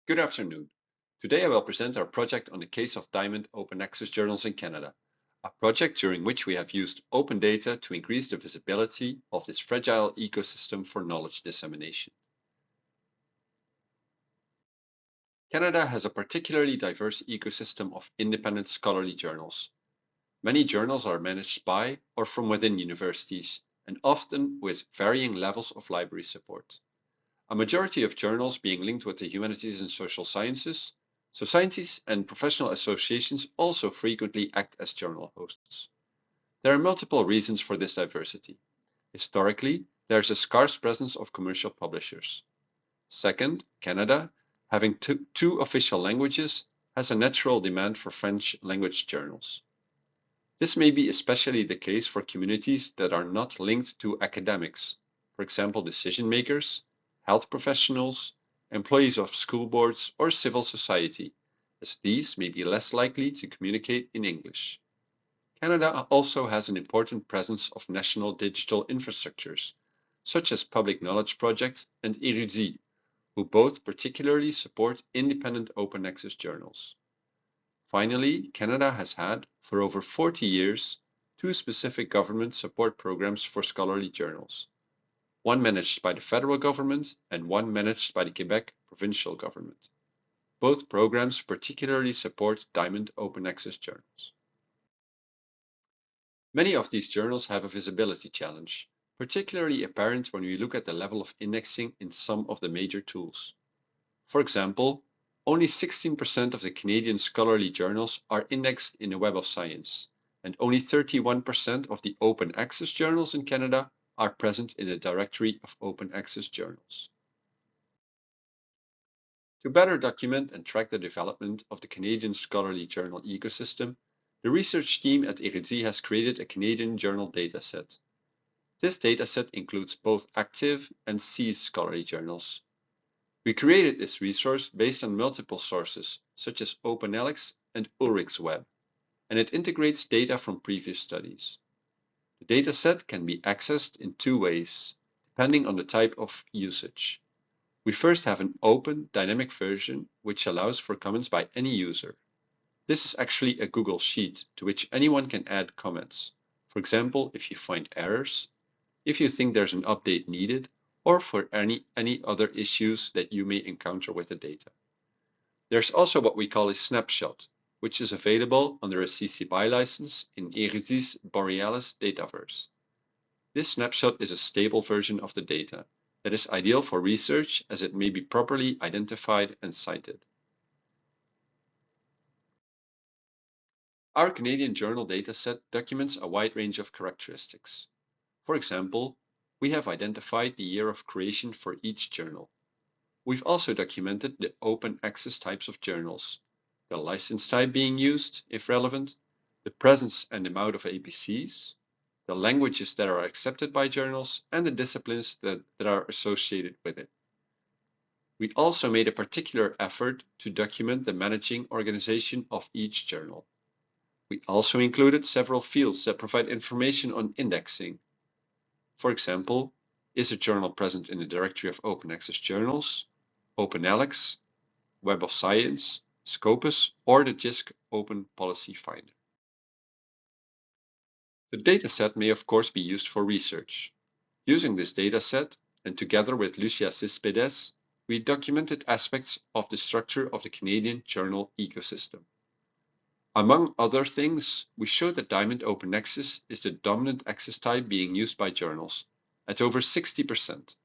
Good afternoon. Today I will present our project on the case of Diamond Open Access Journals in Canada, a project during which we have used open data to increase the visibility of this fragile ecosystem for knowledge dissemination. Canada has a particularly diverse ecosystem of independent scholarly journals. Many journals are managed by or from within universities, and often with varying levels of library support. A majority of journals being linked with the humanities and social sciences, societies and professional associations also frequently act as journal hosts. There are multiple reasons for this diversity. Historically, there is a scarce presence of commercial publishers. Second, Canada, having two official languages, has a natural demand for French language journals. This may be especially the case for communities that are not linked to academics, for example, decision makers, health professionals, employees of school boards, or civil society, as these may be less likely to communicate in English. Canada also has an important presence of national digital infrastructures, such as Public Knowledge Project and Érudit, who both particularly support independent open access journals. Finally, Canada has had, for over 40 years, two specific government support programs for scholarly journals, one managed by the federal government and one managed by the Quebec provincial government. Both programs particularly support Diamond open access journals. Many of these journals have a visibility challenge, particularly apparent when we look at the level of indexing in some of the major tools. For example, only 16% of the Canadian scholarly journals are indexed in the Web of Science, and only 31% of the open access journals in Canada are present in the directory of open access journals. To better document and track the development of the Canadian scholarly journal ecosystem, the research team at Érudit has created a Canadian journal dataset. This dataset includes both active and ceased scholarly journals. We created this resource based on multiple sources, such as OpenAlex and Ulrich's Web, and it integrates data from previous studies. The dataset can be accessed in two ways, depending on the type of usage. We first have an open, dynamic version, which allows for comments by any user. This is actually a Google Sheet to which anyone can add comments. For example, if you find errors, if you think there's an update needed, or for any other issues that you may encounter with the data. There's also what we call a snapshot, which is available under a CC BY license in Érudit's Borealis Dataverse. This snapshot is a stable version of the data that is ideal for research as it may be properly identified and cited. Our Canadian journal dataset documents a wide range of characteristics. For example, we have identified the year of creation for each journal. We've also documented the open access types of journals, the license type being used, if relevant, the presence and amount of APCs, the languages that are accepted by journals, and the disciplines that are associated with it. We also made a particular effort to document the managing organization of each journal. We also included several fields that provide information on indexing. For example, is a journal present in the directory of open access journals, OpenAlex, Web of Science, Scopus, or the JISC Open Policy Finder. The dataset may of course be used for research. Using this dataset, and together with Lucia Cespedes, we documented aspects of the structure of the Canadian journal ecosystem. Among other things, we showed that Diamond Open Access is the dominant access type being used by journals, at over 60%.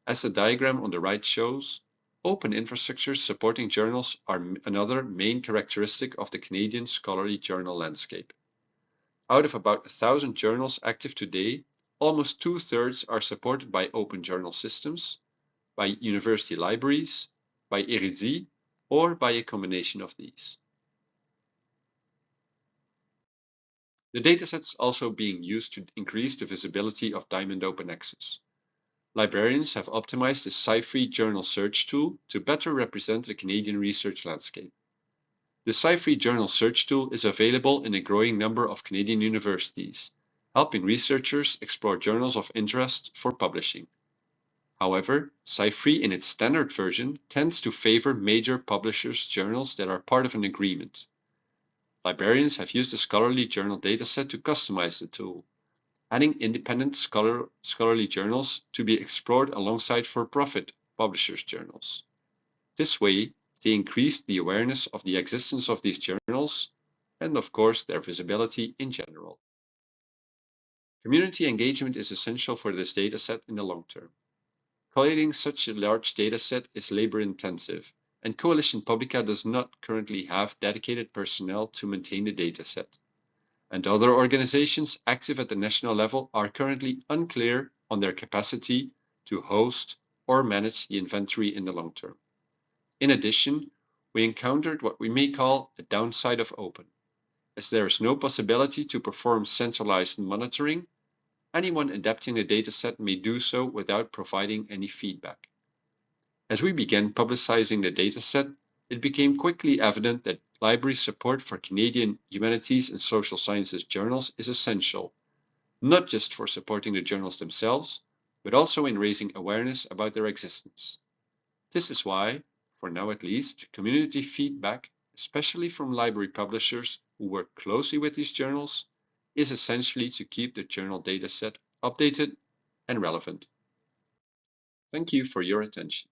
As the diagram on the right shows, open infrastructures supporting journals are another main characteristic of the Canadian scholarly journal landscape. Out of about 1,000 journals active today, almost 2/3 are supported by open journal systems, by university libraries, by Érudit, or by a combination of these. The dataset is also being used to increase the visibility of Diamond Open Access. Librarians have optimized the Sci-Free Journal Search tool to better represent the Canadian research landscape. The Sci-Free Journal Search tool is available in a growing number of Canadian universities, helping researchers explore journals of interest for publishing. However, Sci-Free in its standard version tends to favor major publishers' journals that are part of an agreement. Librarians have used the scholarly journal dataset to customize the tool, adding independent scholarly journals to be explored alongside for-profit publishers' journals. This way, they increase the awareness of the existence of these journals and, of course, their visibility in general. Community engagement is essential for this dataset in the long term. Collating such a large dataset is labor-intensive, and Coalition Publica does not currently have dedicated personnel to maintain the dataset. And other organizations active at the national level are currently unclear on their capacity to host or manage the inventory in the long term. In addition, we encountered what we may call a downside of open. As there is no possibility to perform centralized monitoring, anyone adapting a dataset may do so without providing any feedback. As we began publicizing the dataset, it became quickly evident that library support for Canadian humanities and social sciences journals is essential, not just for supporting the journals themselves, but also in raising awareness about their existence. This is why, for now at least, community feedback, especially from library publishers who work closely with these journals, is essentially to keep the journal dataset updated and relevant. Thank you for your attention.